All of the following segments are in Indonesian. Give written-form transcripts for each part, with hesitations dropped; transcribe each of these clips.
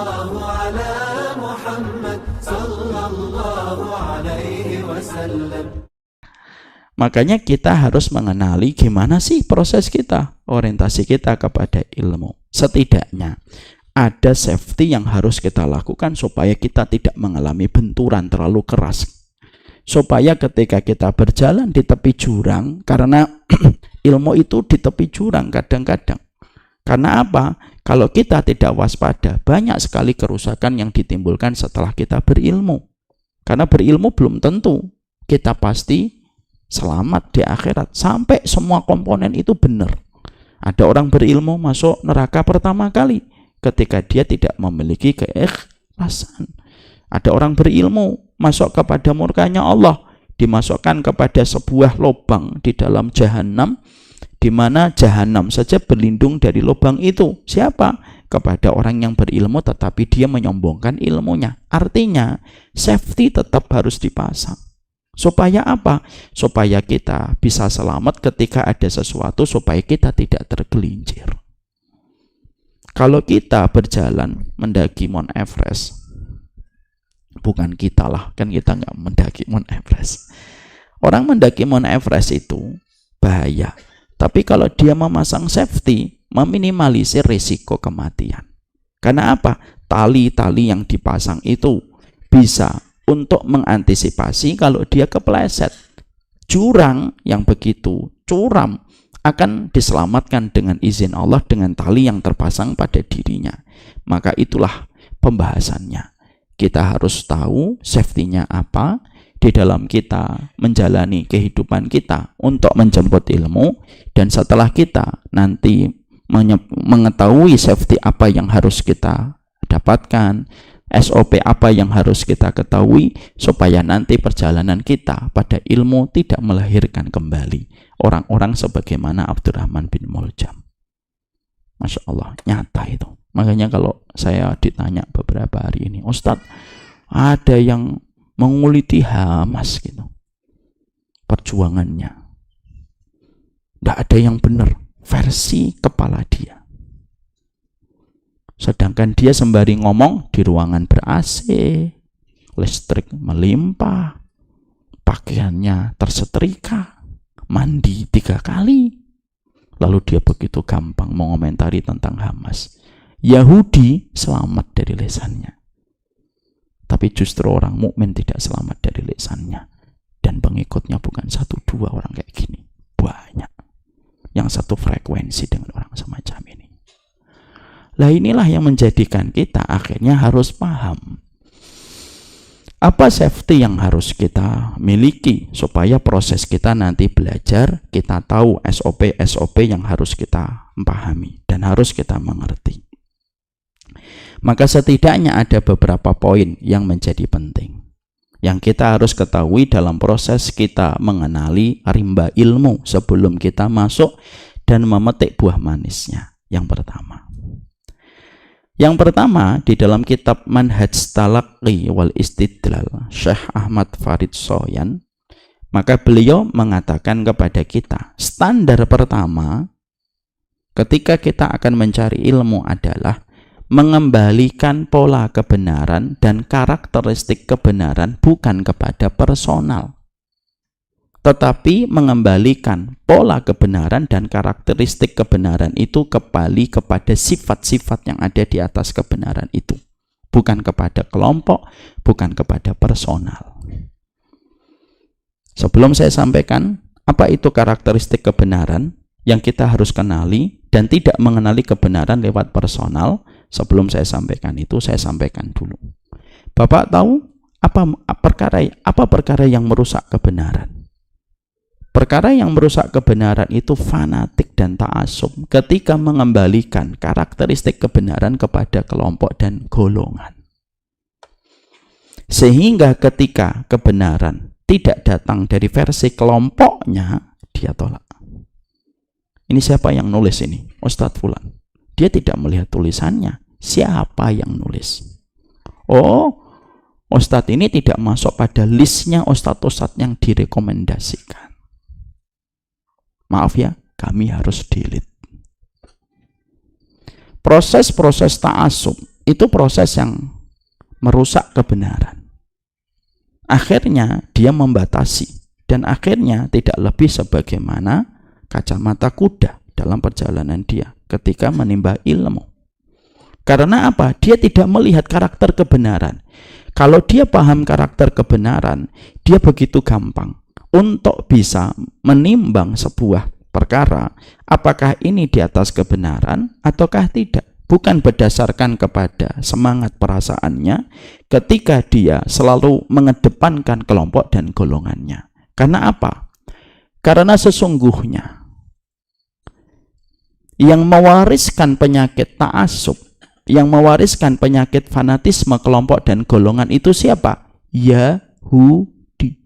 Sallallahu ala Muhammad sallallahu alaihi wasallam. Makanya kita harus mengenali gimana sih proses kita, orientasi kita kepada ilmu. Setidaknya ada safety yang harus kita lakukan supaya kita tidak mengalami benturan terlalu keras. Supaya ketika kita berjalan di tepi jurang, karena ilmu itu di tepi jurang kadang-kadang. Karena apa? Kalau kita tidak waspada, banyak sekali kerusakan yang ditimbulkan setelah kita berilmu. Karena berilmu belum tentu kita pasti selamat di akhirat sampai semua komponen itu benar. Ada orang berilmu masuk neraka pertama kali ketika dia tidak memiliki keikhlasan. Ada orang berilmu masuk kepada murkanya Allah, dimasukkan kepada sebuah lubang di dalam jahanam, di mana jahanam saja berlindung dari lubang itu. Siapa? Kepada orang yang berilmu tetapi dia menyombongkan ilmunya. Artinya safety tetap harus dipasang. Supaya apa? Supaya kita bisa selamat ketika ada sesuatu, supaya kita tidak tergelincir. Kalau kita berjalan mendaki Mount Everest, bukan kita lah, kan kita nggak mendaki Mount Everest. Orang mendaki Mount Everest itu bahaya. Tapi kalau dia memasang safety, meminimalisir risiko kematian. Karena apa? Tali-tali yang dipasang itu bisa untuk mengantisipasi kalau dia kepleset. Jurang yang begitu curam akan diselamatkan dengan izin Allah dengan tali yang terpasang pada dirinya. Maka itulah pembahasannya. Kita harus tahu safety-nya apa di dalam kita menjalani kehidupan kita untuk menjemput ilmu, dan setelah kita nanti mengetahui safety apa yang harus kita dapatkan, SOP apa yang harus kita ketahui, supaya nanti perjalanan kita pada ilmu tidak melahirkan kembali orang-orang sebagaimana Abdurrahman bin Muljam. Masya Allah, nyata itu. Makanya kalau saya ditanya beberapa hari ini, Ustadz, ada yang menguliti Hamas gitu, perjuangannya, tidak ada yang benar versi kepala dia. Sedangkan dia sembari ngomong di ruangan ber-AC, listrik melimpah, pakaiannya tersetrika, mandi 3 kali. Lalu dia begitu gampang mengomentari tentang Hamas. Yahudi selamat dari lisannya. Tapi justru orang mukmin tidak selamat dari lisannya. Dan pengikutnya bukan 1-2 orang kayak gini. Banyak. Yang satu frekuensi dengan orang semacam ini. Lah inilah yang menjadikan kita akhirnya harus paham apa safety yang harus kita miliki supaya proses kita nanti belajar, kita tahu SOP yang harus kita pahami dan harus kita mengerti. Maka setidaknya ada beberapa poin yang menjadi penting yang kita harus ketahui dalam proses kita mengenali rimba ilmu sebelum kita masuk dan memetik buah manisnya. Yang pertama di dalam kitab Manhaj Talaqi wal Istidlal Syekh Ahmad Farid Soyan, maka beliau mengatakan kepada kita, standar pertama ketika kita akan mencari ilmu adalah mengembalikan pola kebenaran dan karakteristik kebenaran bukan kepada personal, tetapi mengembalikan pola kebenaran dan karakteristik kebenaran itu kembali kepada sifat-sifat yang ada di atas kebenaran itu, bukan kepada kelompok, bukan kepada personal. Sebelum saya sampaikan apa itu karakteristik kebenaran yang kita harus kenali dan tidak mengenali kebenaran lewat personal, sebelum saya sampaikan itu, saya sampaikan dulu. Bapak tahu apa perkara yang merusak kebenaran? Perkara yang merusak kebenaran itu fanatik dan ta'assub ketika mengembalikan karakteristik kebenaran kepada kelompok dan golongan. Sehingga ketika kebenaran tidak datang dari versi kelompoknya, dia tolak. Ini siapa yang nulis ini? Ustadz Fulan. Dia tidak melihat tulisannya. Siapa yang nulis? Oh, Ustadz ini tidak masuk pada listnya Ustadz-Ustadz yang direkomendasikan. Maaf ya, kami harus delete. Proses-proses ta'assub itu proses yang merusak kebenaran. Akhirnya dia membatasi, dan akhirnya tidak lebih sebagaimana kacamata kuda dalam perjalanan dia ketika menimba ilmu. Karena apa? Dia tidak melihat karakter kebenaran. Kalau dia paham karakter kebenaran, dia begitu gampang untuk bisa menimbang sebuah perkara, apakah ini di atas kebenaran ataukah tidak. Bukan berdasarkan kepada semangat perasaannya ketika dia selalu mengedepankan kelompok dan golongannya. Karena apa? Karena sesungguhnya yang mewariskan penyakit ta'assub, yang mewariskan penyakit fanatisme kelompok dan golongan itu siapa? Yahudi.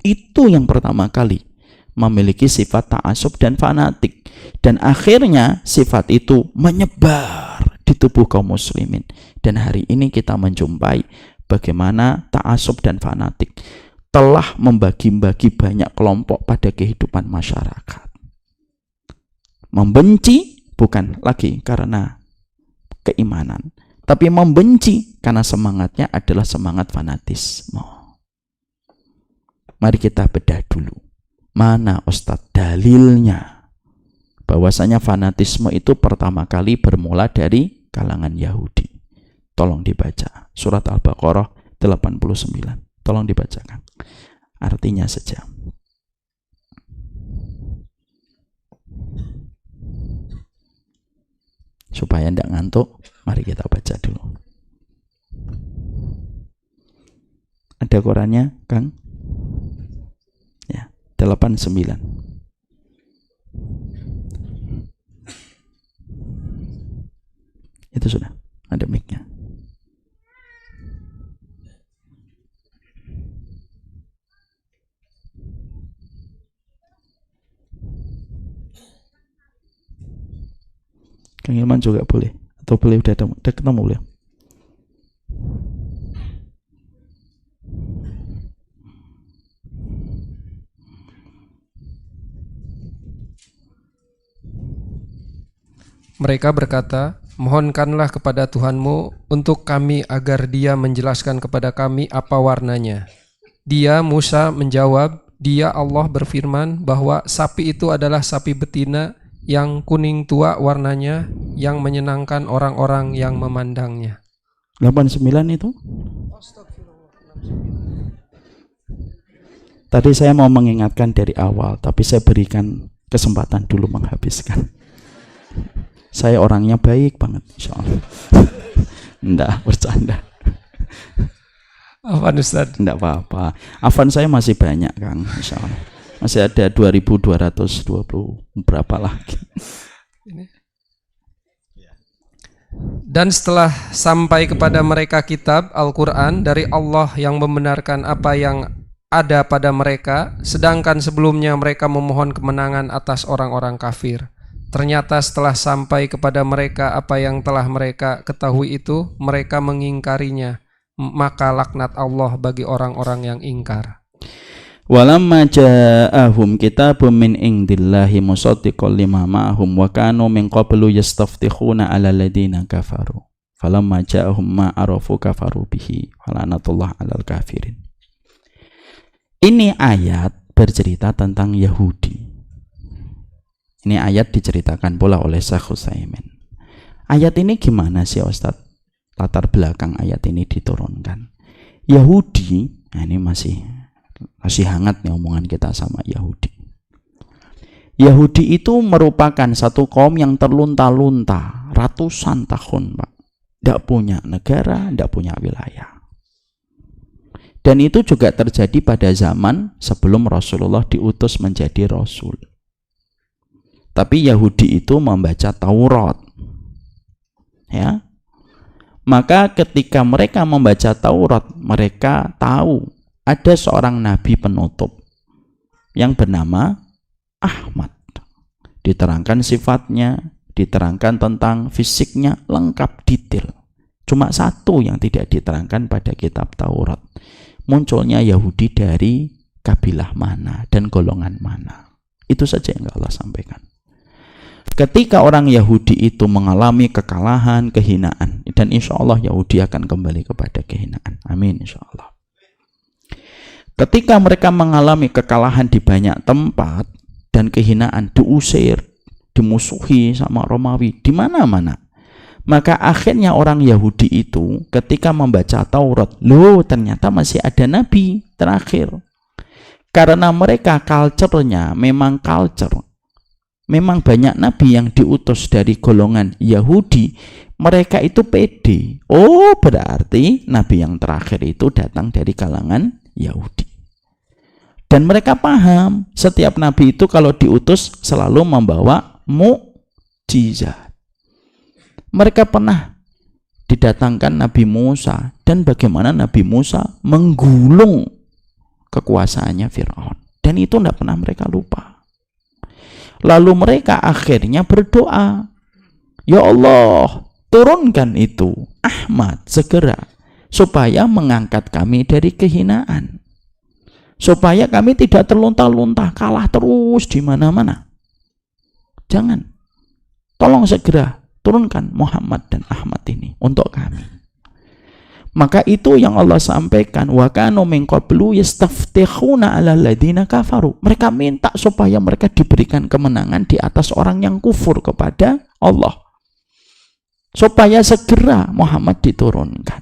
Itu yang pertama kali memiliki sifat ta'assub dan fanatik. Dan akhirnya sifat itu menyebar di tubuh kaum muslimin. Dan hari ini kita menjumpai bagaimana ta'assub dan fanatik telah membagi-bagi banyak kelompok pada kehidupan masyarakat. Membenci bukan lagi karena keimanan, tapi membenci karena semangatnya adalah semangat fanatisme. Mari kita bedah dulu. Mana Ustadz dalilnya bahwasanya fanatisme itu pertama kali bermula dari kalangan Yahudi? Tolong dibaca surat Al-Baqarah 89. Tolong dibacakan artinya saja. Supaya tidak ngantuk, mari kita baca dulu. Ada korannya, Kang? Ya, 89. Itu sudah ada mic-nya. Kang Ilman juga boleh, atau boleh udah ketemu beliau. Mereka berkata, mohonkanlah kepada Tuhanmu untuk kami agar dia menjelaskan kepada kami apa warnanya. Dia, Musa, menjawab, dia Allah berfirman bahwa sapi itu adalah sapi betina yang kuning tua warnanya, yang menyenangkan orang-orang yang memandangnya. 89 itu? Tadi saya mau mengingatkan dari awal, tapi saya berikan kesempatan dulu menghabiskan. Saya orangnya baik banget, insya Allah. Enggak, bercanda. Apa Ustaz? Enggak apa-apa. Afan saya masih banyak, Kang, insya Allah. Masih ada 2220 berapa lagi. Dan setelah sampai kepada mereka kitab Al-Quran dari Allah yang membenarkan apa yang ada pada mereka, sedangkan sebelumnya mereka memohon kemenangan atas orang-orang kafir. Ternyata setelah sampai kepada mereka apa yang telah mereka ketahui itu, mereka mengingkarinya, maka laknat Allah bagi orang-orang yang ingkar. Walamma ja'ahum kitabun min indillahi musaddiqan lima ma'ahum wa kanu min qablu yastaftihuna 'ala alladziina kafaru. Falamma ja'ahum ma arafu kafaru bihi. Falanatullah 'alal kafirin. Ini ayat bercerita tentang Yahudi. Ini ayat diceritakan pula oleh Syekh Utsaimin. Ayat ini gimana sih Ustadz? Latar belakang ayat ini diturunkan. Yahudi, nah ini masih hangat nih omongan kita sama Yahudi. Yahudi itu merupakan satu kaum yang terlunta-lunta ratusan tahun, Pak. Tidak punya negara, tidak punya wilayah. Dan itu juga terjadi pada zaman sebelum Rasulullah diutus menjadi Rasul. Tapi Yahudi itu membaca Taurat, ya. Maka ketika mereka membaca Taurat, mereka tahu ada seorang nabi penutup yang bernama Ahmad. Diterangkan sifatnya, diterangkan tentang fisiknya, lengkap detail. Cuma satu yang tidak diterangkan pada kitab Taurat. Munculnya Yahudi dari kabilah mana dan golongan mana. Itu saja yang Allah sampaikan. Ketika orang Yahudi itu mengalami kekalahan, kehinaan, dan insya Allah Yahudi akan kembali kepada kehinaan. Amin insya Allah. Ketika mereka mengalami kekalahan di banyak tempat dan kehinaan, diusir, dimusuhi sama Romawi di mana-mana, maka akhirnya orang Yahudi itu ketika membaca Taurat, loh ternyata masih ada nabi terakhir. Karena mereka culture-nya memang memang banyak nabi yang diutus dari golongan Yahudi, mereka itu pede. Oh, berarti nabi yang terakhir itu datang dari kalangan Yahudi. Dan mereka paham, setiap nabi itu kalau diutus selalu membawa mukjizat. Mereka pernah didatangkan Nabi Musa, dan bagaimana Nabi Musa menggulung kekuasaannya Fir'aun. Dan itu tidak pernah mereka lupa. Lalu mereka akhirnya berdoa, ya Allah, turunkan itu Ahmad segera, supaya mengangkat kami dari kehinaan, supaya kami tidak terlunta-lunta, kalah terus di mana-mana. Jangan, tolong segera turunkan Muhammad dan Ahmad ini untuk kami. Maka itu yang Allah sampaikan, wa kanu min qablu yastaftihuna 'alal ladzina kafaru. Mereka minta supaya mereka diberikan kemenangan di atas orang yang kufur kepada Allah, supaya segera Muhammad diturunkan.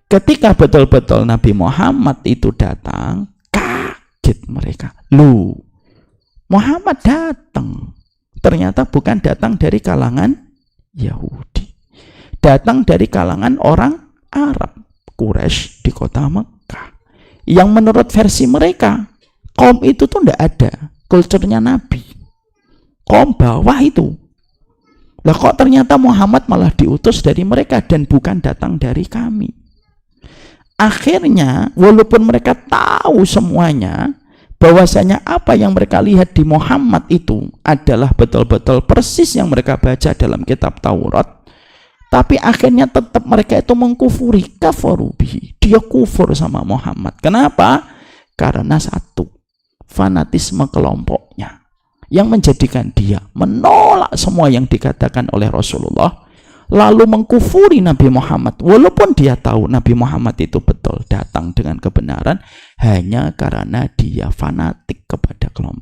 Ketika betul-betul Nabi Muhammad itu datang, kaget mereka. Loh, Muhammad datang. Ternyata bukan datang dari kalangan Yahudi, datang dari kalangan orang Arab, Quraisy di kota Mekah, yang menurut versi mereka kaum itu tuh tidak ada kulturnya Nabi, kaum bawah itu. Lah kok ternyata Muhammad malah diutus dari mereka dan bukan datang dari kami. Akhirnya walaupun mereka tahu semuanya, bahwasanya apa yang mereka lihat di Muhammad itu adalah betul-betul persis yang mereka baca dalam kitab Taurat, tapi akhirnya tetap mereka itu mengkufuri, kafaru bihi. Dia kufur sama Muhammad. Kenapa? Karena satu, fanatisme kelompoknya yang menjadikan dia menolak semua yang dikatakan oleh Rasulullah, lalu mengkufuri Nabi Muhammad, walaupun dia tahu Nabi Muhammad itu betul datang dengan kebenaran, hanya karena dia fanatik kepada kelompok